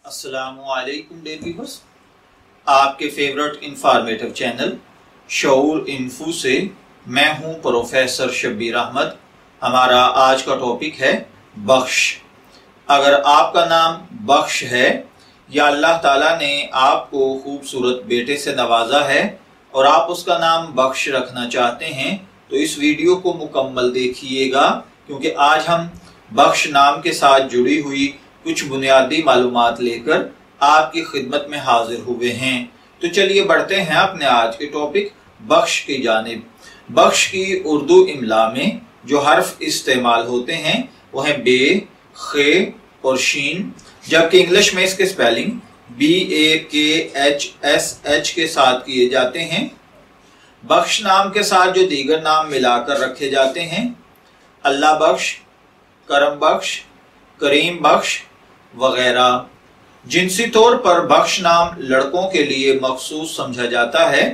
السلام علیکم dear viewers, آپ کے فیورٹ انفارمیٹو چینل شعورانفو سے میں ہوں پروفیسر شبیر احمد۔ ہمارا آج کا ٹاپک ہے بخش۔ اگر آپ کا نام بخش ہے یا اللہ تعالیٰ نے آپ کو خوبصورت بیٹے سے نوازا ہے اور آپ اس کا نام بخش رکھنا چاہتے ہیں تو اس ویڈیو کو مکمل دیکھیے گا، کیونکہ آج ہم بخش نام کے ساتھ جڑی ہوئی کچھ بنیادی معلومات لے کر آپ کی خدمت میں حاضر ہوئے ہیں۔ تو چلیے بڑھتے ہیں اپنے آج کے ٹاپک بخش کی جانب۔ بخش کی اردو املا میں جو حرف استعمال ہوتے ہیں وہ ہیں بے، خے اور شین، جبکہ انگلش میں اس کے سپیلنگ BAKHSH کے ساتھ کیے جاتے ہیں۔ بخش نام کے ساتھ جو دیگر نام ملا کر رکھے جاتے ہیں: اللہ بخش، کرم بخش، کریم بخش وغیرہ۔ جنسی طور پر بخش نام لڑکوں کے لیے مخصوص سمجھا جاتا ہے۔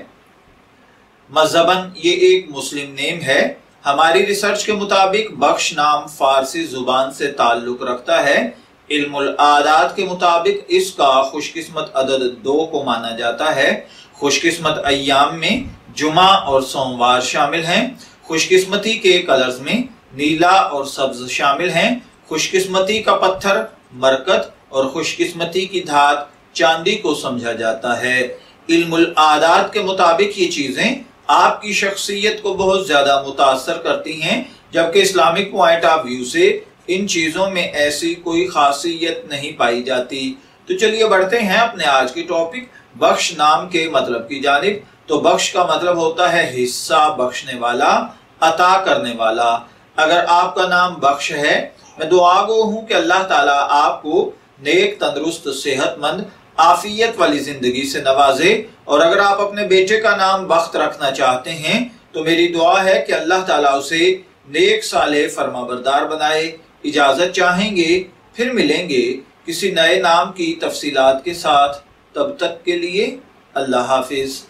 مذہباً یہ ایک مسلم نیم ہے۔ ہماری ریسرچ کے مطابق بخش نام فارسی زبان سے تعلق رکھتا ہے۔ علم العادات کے مطابق اس کا خوش قسمت عدد 2 کو مانا جاتا ہے۔ خوش قسمت ایام میں جمعہ اور سوموار شامل ہیں۔ خوش قسمتی کے کلرز میں نیلا اور سبز شامل ہیں۔ خوش قسمتی کا پتھر مرکت اور خوش قسمتی کی دھات چاندی کو سمجھا جاتا ہے۔ علم العادات کے مطابق یہ چیزیں آپ کی شخصیت کو بہت زیادہ متاثر کرتی ہیں، جبکہ اسلامک پوائنٹ آف ویو سے ان چیزوں میں ایسی کوئی خاصیت نہیں پائی جاتی۔ تو چلیے بڑھتے ہیں اپنے آج کے ٹاپک بخش نام کے مطلب کی جانب۔ تو بخش کا مطلب ہوتا ہے حصہ بخشنے والا، عطا کرنے والا۔ اگر آپ کا نام بخش ہے، میں دعا گو ہوں کہ اللہ تعالیٰ آپ کو نیک، تندرست، صحت مند، عافیت والی زندگی سے نوازے۔ اور اگر آپ اپنے بیٹے کا نام بخت رکھنا چاہتے ہیں تو میری دعا ہے کہ اللہ تعالیٰ اسے نیک، صالح، فرمانبردار بنائے۔ اجازت چاہیں گے، پھر ملیں گے کسی نئے نام کی تفصیلات کے ساتھ۔ تب تک کے لیے اللہ حافظ۔